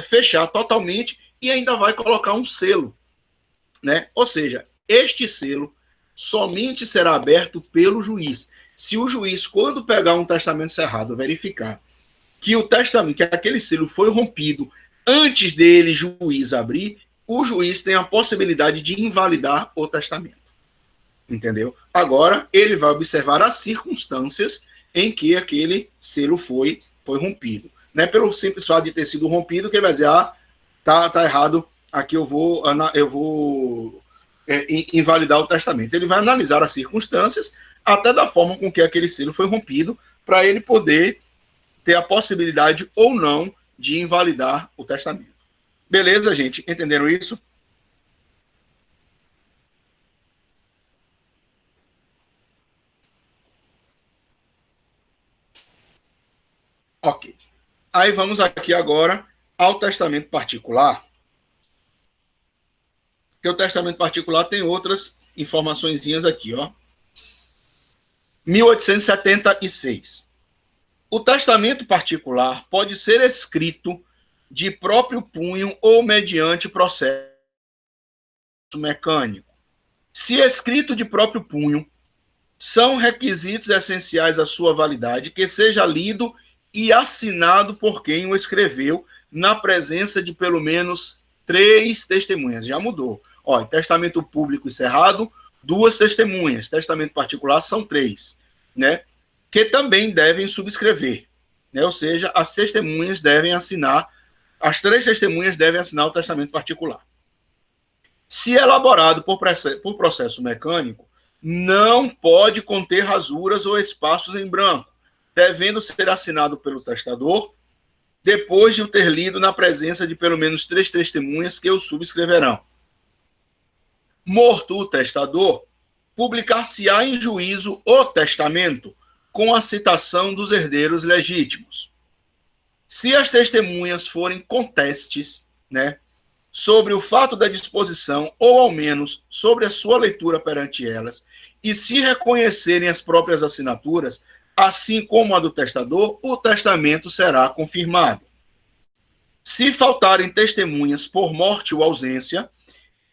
fechar totalmente e ainda vai colocar um selo, né? Ou seja, este selo somente será aberto pelo juiz. Se o juiz, quando pegar um testamento cerrado, verificar que o testamento, que aquele selo foi rompido antes dele, juiz, abrir, o juiz tem a possibilidade de invalidar o testamento. Entendeu? Agora, ele vai observar as circunstâncias em que aquele selo foi rompido. Não é pelo simples fato de ter sido rompido que ele vai dizer, tá errado, aqui eu vou invalidar o testamento. Ele vai analisar as circunstâncias, até da forma com que aquele selo foi rompido, para ele poder ter a possibilidade ou não de invalidar o testamento. Beleza, gente? Entenderam isso? Ok. Aí vamos aqui agora ao testamento particular. Porque o testamento particular tem outras informaçõezinhas aqui, ó. 1876. O testamento particular pode ser escrito de próprio punho ou mediante processo mecânico. Se escrito de próprio punho, são requisitos essenciais à sua validade que seja lido e assinado por quem o escreveu na presença de pelo menos 3 testemunhas. Já mudou. Ó, testamento público encerrado, 2 testemunhas. Testamento particular são 3, né? Que também devem subscrever, né? Ou seja, as testemunhas devem assinar, as 3 testemunhas devem assinar o testamento particular. Se elaborado por processo mecânico, não pode conter rasuras ou espaços em branco, devendo ser assinado pelo testador, depois de o ter lido na presença de pelo menos 3 testemunhas que o subscreverão. Morto o testador, publicar-se-á em juízo o testamento, com a citação dos herdeiros legítimos. Se as testemunhas forem contestes, né, sobre o fato da disposição, ou ao menos sobre a sua leitura perante elas, e se reconhecerem as próprias assinaturas, assim como a do testador, o testamento será confirmado. Se faltarem testemunhas por morte ou ausência,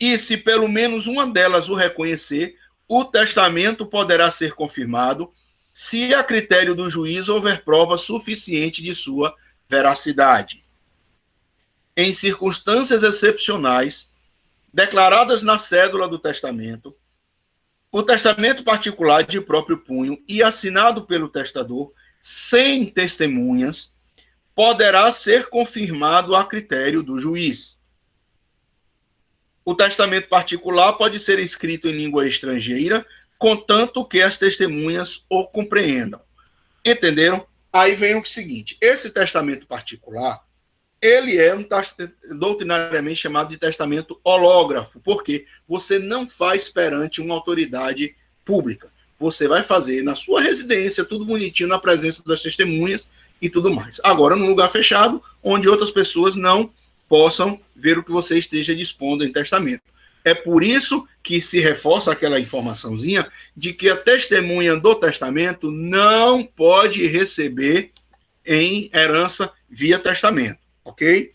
e se pelo menos uma delas o reconhecer, o testamento poderá ser confirmado, se a critério do juiz houver prova suficiente de sua veracidade. Em circunstâncias excepcionais, declaradas na cédula do testamento, o testamento particular de próprio punho e assinado pelo testador, sem testemunhas, poderá ser confirmado a critério do juiz. O testamento particular pode ser escrito em língua estrangeira, contanto que as testemunhas o compreendam. Entenderam? Aí vem o seguinte, esse testamento particular, ele é doutrinariamente chamado de testamento hológrafo, porque você não faz perante uma autoridade pública. Você vai fazer na sua residência, tudo bonitinho, na presença das testemunhas e tudo mais. Agora, num lugar fechado, onde outras pessoas não possam ver o que você esteja dispondo em testamento. É por isso que se reforça aquela informaçãozinha de que a testemunha do testamento não pode receber em herança via testamento, ok?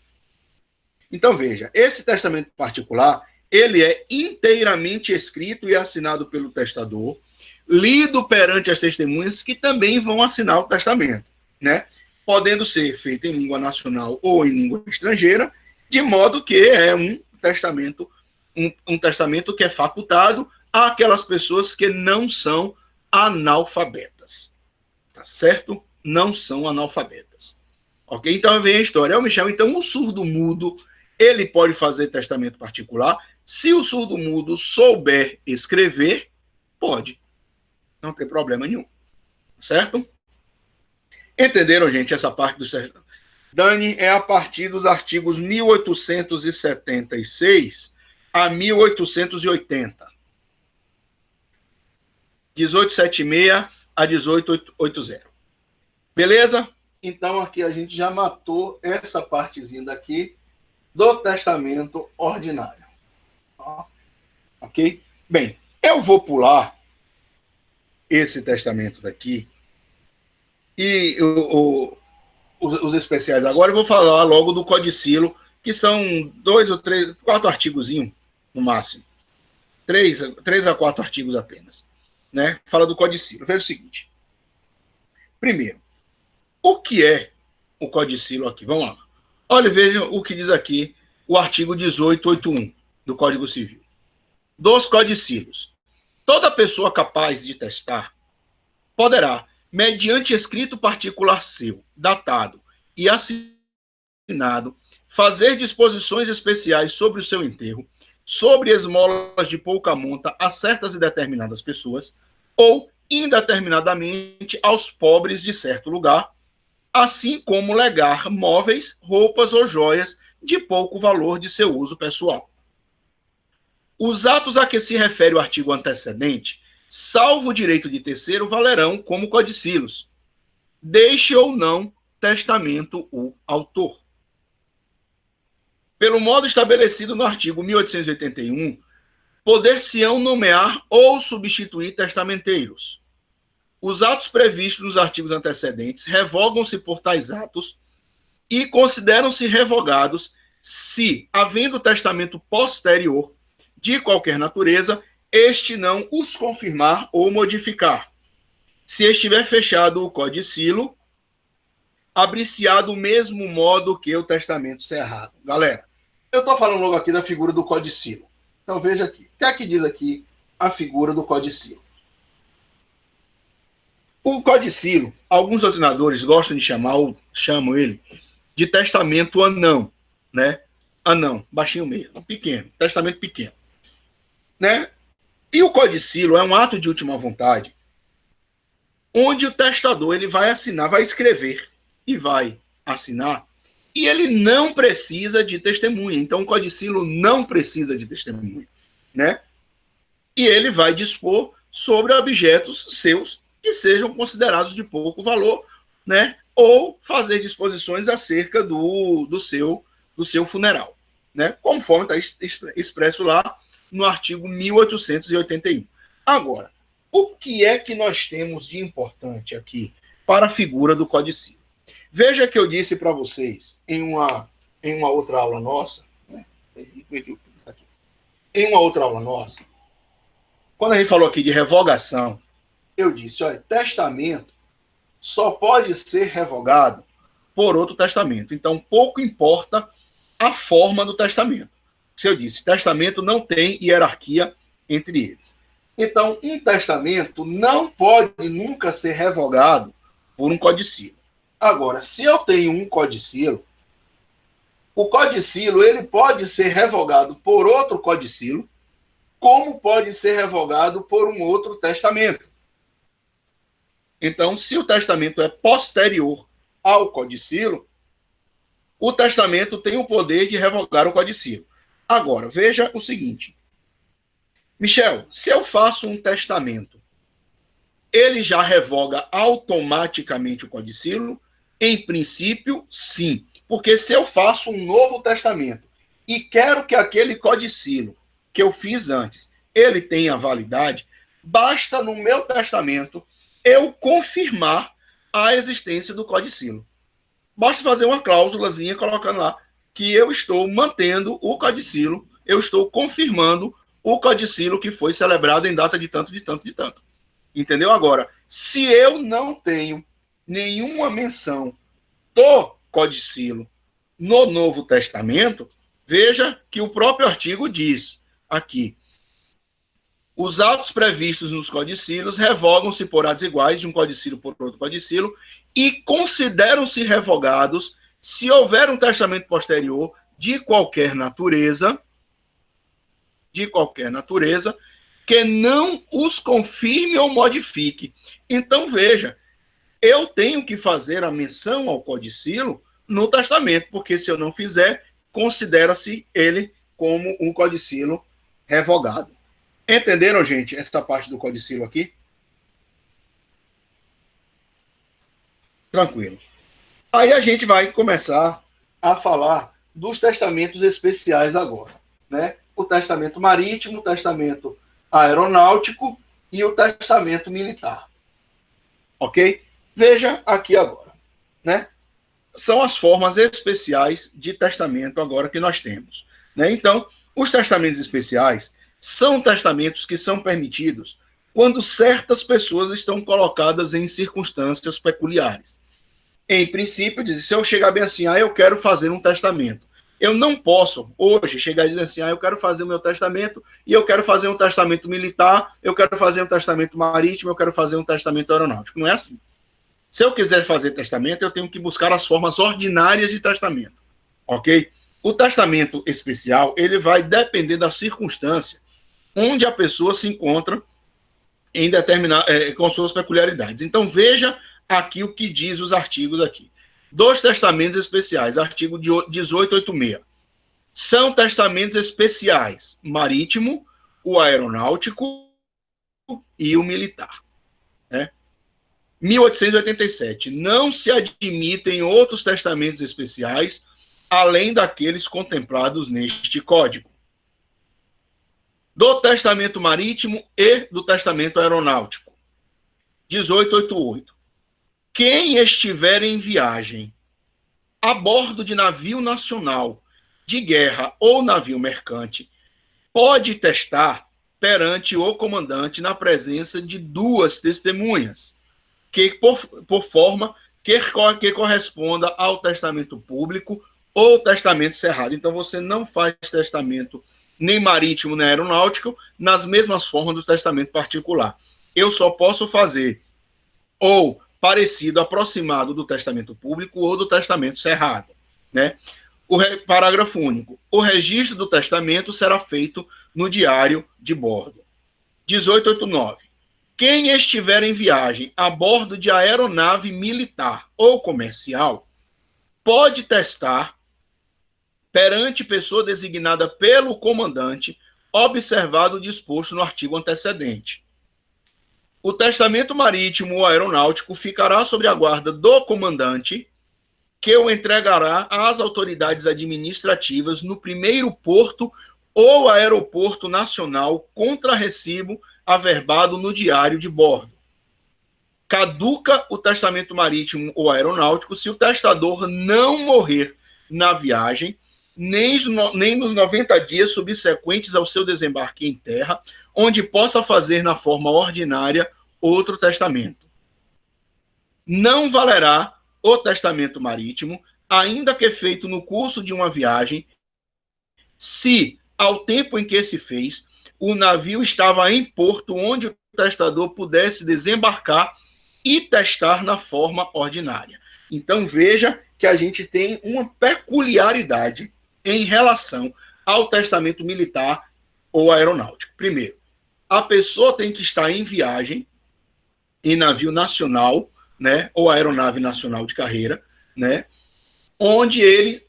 Então, veja, esse testamento particular, ele é inteiramente escrito e assinado pelo testador, lido perante as testemunhas que também vão assinar o testamento, né? Podendo ser feito em língua nacional ou em língua estrangeira, de modo que é um testamento que é facultado àquelas pessoas que não são analfabetas. Tá certo? Não são analfabetas. Ok? Então vem a história. Michel, então o surdo-mudo, ele pode fazer testamento particular. Se o surdo-mudo souber escrever, pode. Não tem problema nenhum. Certo? Entenderam, gente, essa parte do testamento? Dani, é a partir dos artigos 1876 a 1880. 1876 a 1880. Beleza? Então, aqui a gente já matou essa partezinha daqui do testamento ordinário. Ok? Bem, eu vou pular esse testamento daqui e os especiais agora, eu vou falar logo do codicilo, que são 2 ou 3, 4 artigozinhos no máximo. 3 a 4 artigos apenas. Né? Fala do codicilo. Veja o seguinte. Primeiro, o que é o codicilo aqui? Vamos lá. Olha, veja o que diz aqui o artigo 1881 do Código Civil. Dos codicilos. Toda pessoa capaz de testar poderá, mediante escrito particular seu, datado e assinado, fazer disposições especiais sobre o seu enterro, sobre esmolas de pouca monta a certas e determinadas pessoas, ou indeterminadamente aos pobres de certo lugar, assim como legar móveis, roupas ou joias de pouco valor de seu uso pessoal. Os atos a que se refere o artigo antecedente, salvo o direito de terceiro, valerão como codicilos. Deixe ou não testamento o autor. Pelo modo estabelecido no artigo 1881, poder-se-ão nomear ou substituir testamenteiros. Os atos previstos nos artigos antecedentes revogam-se por tais atos e consideram-se revogados se, havendo testamento posterior de qualquer natureza, este não os confirmar ou modificar. Se estiver fechado o codicilo, abrir-se-á do mesmo modo que o testamento cerrado. Galera, Eu estou falando logo aqui da figura do codicilo. Então veja aqui. O que é que diz aqui a figura do codicilo? O codicilo, alguns doutrinadores gostam de chamam ele de testamento anão, né? Anão, baixinho mesmo, pequeno, testamento pequeno, né? E o codicilo é um ato de última vontade, onde o testador ele vai assinar, vai escrever e vai assinar, e ele não precisa de testemunha. Então o codicilo não precisa de testemunha, né? E ele vai dispor sobre objetos seus que sejam considerados de pouco valor, né? Ou fazer disposições acerca do seu funeral, né? Conforme está expresso lá no artigo 1881. Agora, o que é que nós temos de importante aqui para a figura do codicilo? Veja que eu disse para vocês em uma outra aula nossa, né? Em uma outra aula nossa, quando a gente falou aqui de revogação, eu disse, olha, testamento só pode ser revogado por outro testamento. Então, pouco importa a forma do testamento. Se eu disse, testamento não tem hierarquia entre eles. Então, um testamento não pode nunca ser revogado por um codicilo. Agora, se eu tenho um codicilo, o codicilo ele pode ser revogado por outro codicilo, como pode ser revogado por um outro testamento. Então, se o testamento é posterior ao codicilo, o testamento tem o poder de revogar o codicilo. Agora, veja o seguinte. Michel, se eu faço um testamento, ele já revoga automaticamente o codicilo? Em princípio, sim. Porque se eu faço um novo testamento e quero que aquele codicilo que eu fiz antes, ele tenha validade, basta no meu testamento eu confirmar a existência do codicilo. Basta fazer uma cláusulazinha colocando lá que eu estou mantendo o codicilo, eu estou confirmando o codicilo que foi celebrado em data de tanto, de tanto, de tanto. Entendeu? Agora, se eu não tenho nenhuma menção do codicilo no Novo Testamento, veja que o próprio artigo diz aqui: os atos previstos nos codicílios revogam-se por atos iguais de um codicílio por outro codicílio e consideram-se revogados se houver um testamento posterior de qualquer natureza, que não os confirme ou modifique. Então, veja, eu tenho que fazer a menção ao codicilo no testamento, porque se eu não fizer, considera-se ele como um codicilo revogado. Entenderam, gente, essa parte do codicilo aqui? Tranquilo. Aí a gente vai começar a falar dos testamentos especiais agora, né? O testamento marítimo, o testamento aeronáutico e o testamento militar. Ok? Veja aqui agora, né? São as formas especiais de testamento agora que nós temos, né? Então, os testamentos especiais são testamentos que são permitidos quando certas pessoas estão colocadas em circunstâncias peculiares. Em princípio, diz, se eu chegar bem assim, eu quero fazer um testamento. Eu não posso, hoje, chegar e dizer assim, eu quero fazer o meu testamento e eu quero fazer um testamento militar, eu quero fazer um testamento marítimo, eu quero fazer um testamento aeronáutico. Não é assim. Se eu quiser fazer testamento, eu tenho que buscar as formas ordinárias de testamento. Ok? O testamento especial, ele vai depender da circunstância onde a pessoa se encontra em determinar, com suas peculiaridades. Então, veja aqui o que diz os artigos aqui. Dos testamentos especiais, artigo 1886. São testamentos especiais, marítimo, o aeronáutico e o militar. Né? 1887. Não se admitem outros testamentos especiais, além daqueles contemplados neste Código. Do testamento marítimo e do testamento aeronáutico. 1888. Quem estiver em viagem a bordo de navio nacional, de guerra ou navio mercante, pode testar perante o comandante na presença de duas testemunhas, que por forma que corresponda ao testamento público ou testamento cerrado. Então, você não faz testamento nem marítimo, nem aeronáutico, nas mesmas formas do testamento particular. Eu só posso fazer ou parecido, aproximado do testamento público ou do testamento cerrado, né? Parágrafo único. O registro do testamento será feito no diário de bordo. 1889. Quem estiver em viagem a bordo de aeronave militar ou comercial pode testar perante pessoa designada pelo comandante, observado o disposto no artigo antecedente. O testamento marítimo ou aeronáutico ficará sob a guarda do comandante, que o entregará às autoridades administrativas no primeiro porto ou aeroporto nacional contra recibo averbado no diário de bordo. Caduca o testamento marítimo ou aeronáutico se o testador não morrer na viagem, nem nos 90 dias subsequentes ao seu desembarque em terra, onde possa fazer na forma ordinária outro testamento. Não valerá o testamento marítimo, ainda que feito no curso de uma viagem, se, ao tempo em que se fez, o navio estava em porto onde o testador pudesse desembarcar e testar na forma ordinária. Então, veja que a gente tem uma peculiaridade em relação ao testamento militar ou aeronáutico. Primeiro, a pessoa tem que estar em viagem em navio nacional, né, ou aeronave nacional de carreira, né, onde ele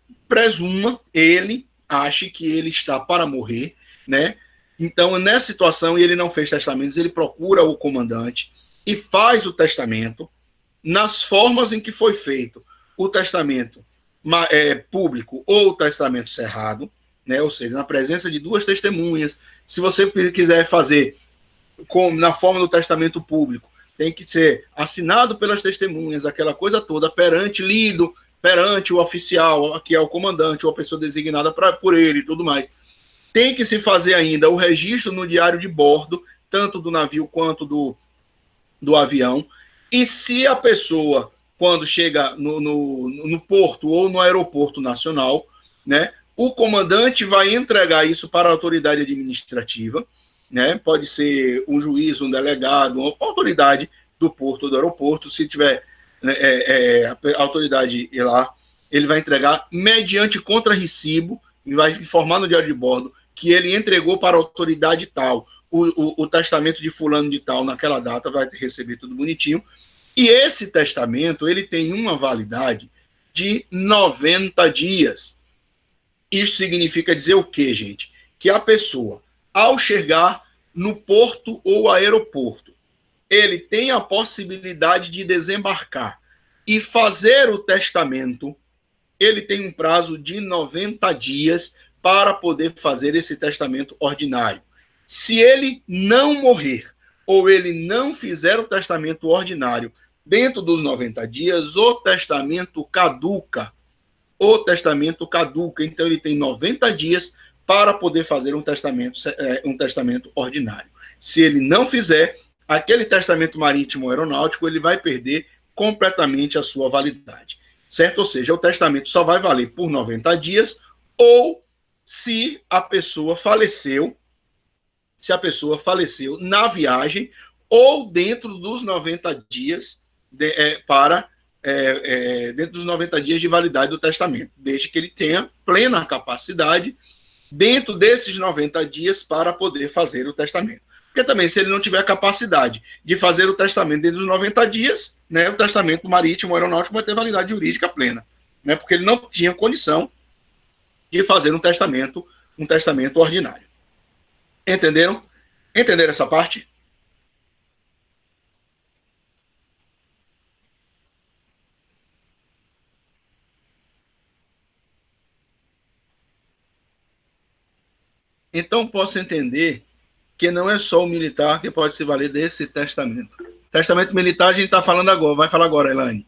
ele ache que ele está para morrer, né. Então, nessa situação, e ele não fez testamentos, ele procura o comandante e faz o testamento nas formas em que foi feito o testamento público ou o testamento cerrado, né, ou seja, na presença de duas testemunhas. Se você quiser fazer na forma do testamento público, tem que ser assinado pelas testemunhas, aquela coisa toda, lido perante o oficial, que é o comandante, ou a pessoa designada por ele e tudo mais. Tem que se fazer ainda o registro no diário de bordo, tanto do navio quanto do avião. E se a pessoa, quando chega no porto ou no aeroporto nacional, né, o comandante vai entregar isso para a autoridade administrativa, né, pode ser um juiz, um delegado, uma autoridade do porto ou do aeroporto. Se tiver a autoridade lá, ele vai entregar mediante contra-recibo e vai informar no diário de bordo que ele entregou para a autoridade tal o testamento de fulano de tal naquela data, vai receber tudo bonitinho. E esse testamento, ele tem uma validade de 90 dias. Isso significa dizer o quê, gente? Que a pessoa, ao chegar no porto ou aeroporto, ele tem a possibilidade de desembarcar e fazer o testamento. Ele tem um prazo de 90 dias para poder fazer esse testamento ordinário. Se ele não morrer ou ele não fizer o testamento ordinário dentro dos 90 dias, o testamento caduca. O testamento caduca. Então, ele tem 90 dias para poder fazer um testamento ordinário. Se ele não fizer, aquele testamento marítimo ou aeronáutico, ele vai perder completamente a sua validade. Certo? Ou seja, o testamento só vai valer por 90 dias ou se a pessoa faleceu na viagem ou dentro dos 90 dias dentro dos 90 dias de validade do testamento, desde que ele tenha plena capacidade dentro desses 90 dias para poder fazer o testamento. Porque também, se ele não tiver capacidade de fazer o testamento dentro dos 90 dias, né, o testamento marítimo ou aeronáutico vai ter validade jurídica plena, né, porque ele não tinha condição de fazer um testamento ordinário. Entenderam? Entenderam essa parte? Então, posso entender que não é só o militar que pode se valer desse testamento. Testamento militar a gente está falando agora, vai falar agora, Elaine.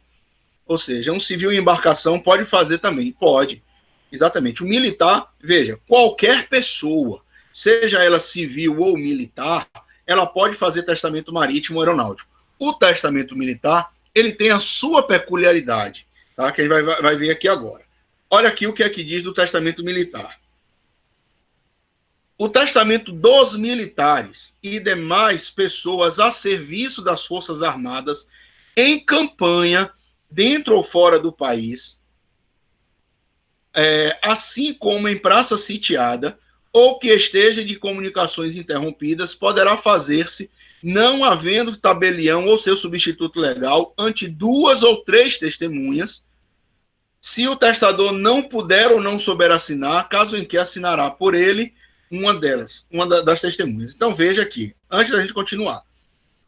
Ou seja, um civil em embarcação pode fazer também, pode. Exatamente. O militar, veja, qualquer pessoa, seja ela civil ou militar, ela pode fazer testamento marítimo ou aeronáutico. O testamento militar, ele tem a sua peculiaridade, tá? Que a gente vai ver aqui agora. Olha aqui o que é que diz do testamento militar. O testamento dos militares e demais pessoas a serviço das Forças Armadas em campanha, dentro ou fora do país, assim como em praça sitiada, ou que esteja de comunicações interrompidas, poderá fazer-se, não havendo tabelião ou seu substituto legal, ante 2 ou 3 testemunhas, se o testador não puder ou não souber assinar, caso em que assinará por ele uma das testemunhas. Então veja aqui, antes da gente continuar,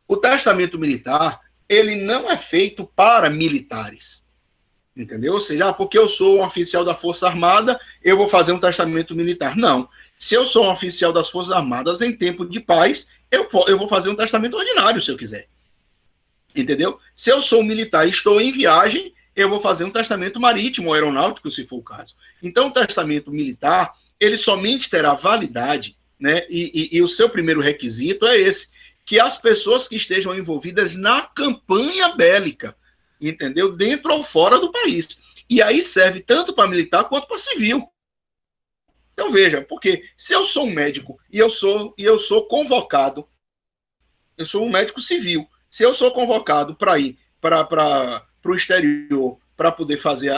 o testamento militar, ele não é feito para militares, entendeu? Ou seja, porque eu sou um oficial da Força Armada, eu vou fazer um testamento militar. Não. Se eu sou um oficial das Forças Armadas em tempo de paz, eu vou fazer um testamento ordinário, se eu quiser. Entendeu? Se eu sou um militar e estou em viagem, eu vou fazer um testamento marítimo ou aeronáutico, se for o caso. Então, o testamento militar, ele somente terá validade, né? E o seu primeiro requisito é esse, que as pessoas que estejam envolvidas na campanha bélica, entendeu? Dentro ou fora do país. E aí serve tanto para militar quanto para civil. Então veja, porque se eu sou um médico e eu sou convocado, eu sou um médico civil, se eu sou convocado para ir para o exterior para poder fazer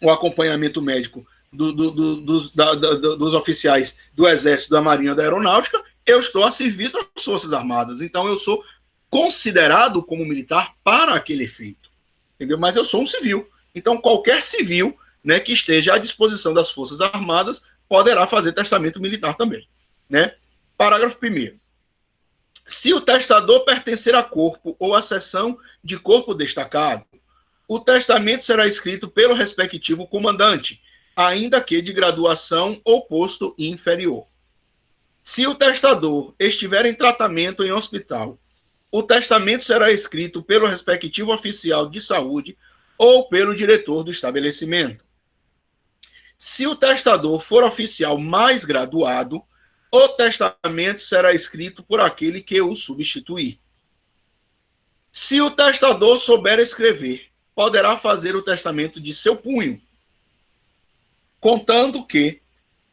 o acompanhamento médico dos oficiais do Exército, da Marinha, da Aeronáutica, eu estou a serviço das Forças Armadas. Então eu sou considerado como militar para aquele efeito, entendeu? Mas eu sou um civil. Então qualquer civil, né, que esteja à disposição das Forças Armadas poderá fazer testamento militar também, né? Parágrafo 1º. Se o testador pertencer a corpo ou a seção de corpo destacado, o testamento será escrito pelo respectivo comandante, ainda que de graduação ou posto inferior. Se o testador estiver em tratamento em hospital, o testamento será escrito pelo respectivo oficial de saúde ou pelo diretor do estabelecimento. Se o testador for oficial mais graduado, o testamento será escrito por aquele que o substituir. Se o testador souber escrever, poderá fazer o testamento de seu punho, contando que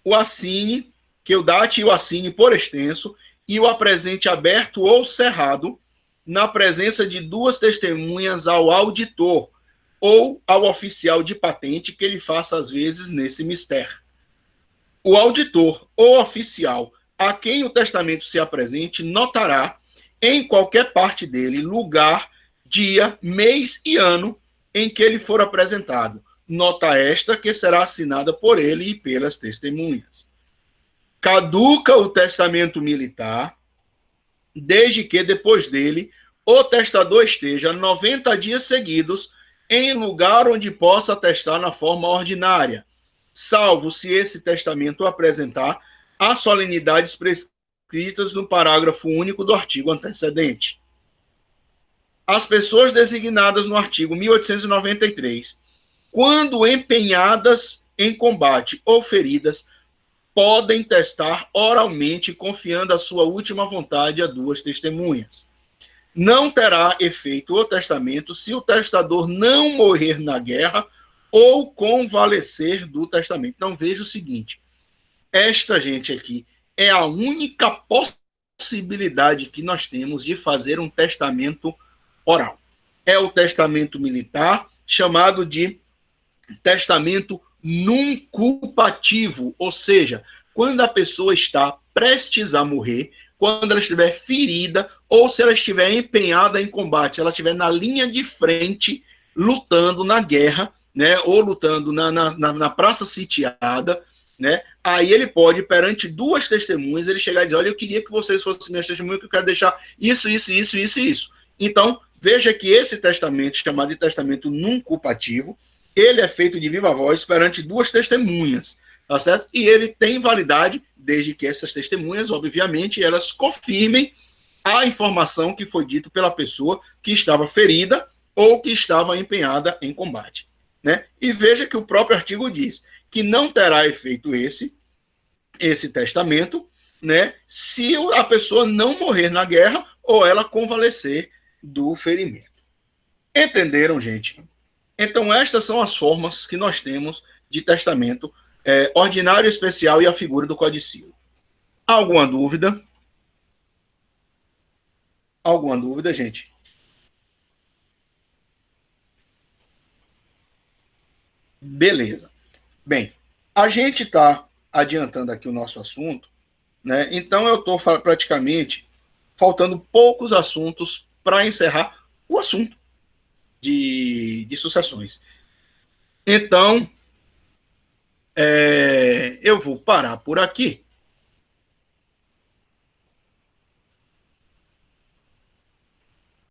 o date e o assine por extenso e o apresente aberto ou cerrado na presença de 2 testemunhas ao auditor ou ao oficial de patente que ele faça às vezes nesse mistério. O auditor ou oficial a quem o testamento se apresente notará em qualquer parte dele lugar, dia, mês e ano em que ele for apresentado. Nota esta que será assinada por ele e pelas testemunhas. Caduca o testamento militar, desde que depois dele o testador esteja 90 dias seguidos em lugar onde possa atestar na forma ordinária, salvo se esse testamento apresentar as solenidades prescritas no parágrafo único do artigo antecedente. As pessoas designadas no artigo 1893, quando empenhadas em combate ou feridas, podem testar oralmente, confiando a sua última vontade a 2 testemunhas. Não terá efeito o testamento se o testador não morrer na guerra ou convalescer do testamento. Então veja o seguinte, esta gente aqui é a única possibilidade que nós temos de fazer um testamento oral. É o testamento militar, chamado de testamento nunculpativo, ou seja, quando a pessoa está prestes a morrer, quando ela estiver ferida, ou se ela estiver empenhada em combate, ela estiver na linha de frente, lutando na guerra, né, ou lutando na praça sitiada, né, aí ele pode, perante 2 testemunhas, ele chegar e dizer, olha, eu queria que vocês fossem minhas testemunhas, que eu quero deixar isso. Então, veja que esse testamento, chamado de testamento nunculpativo, ele é feito de viva voz perante 2 testemunhas, tá certo? E ele tem validade desde que essas testemunhas, obviamente, elas confirmem a informação que foi dita pela pessoa que estava ferida ou que estava empenhada em combate, né? E veja que o próprio artigo diz que não terá efeito esse testamento, né, se a pessoa não morrer na guerra ou ela convalescer do ferimento. Entenderam, gente? Então, estas são as formas que nós temos de testamento ordinário, especial e a figura do codicilo. Alguma dúvida? Alguma dúvida, gente? Beleza. Bem, a gente está adiantando aqui o nosso assunto, né? Então eu estou praticamente faltando poucos assuntos para encerrar o assunto de sucessões. Então, eu vou parar por aqui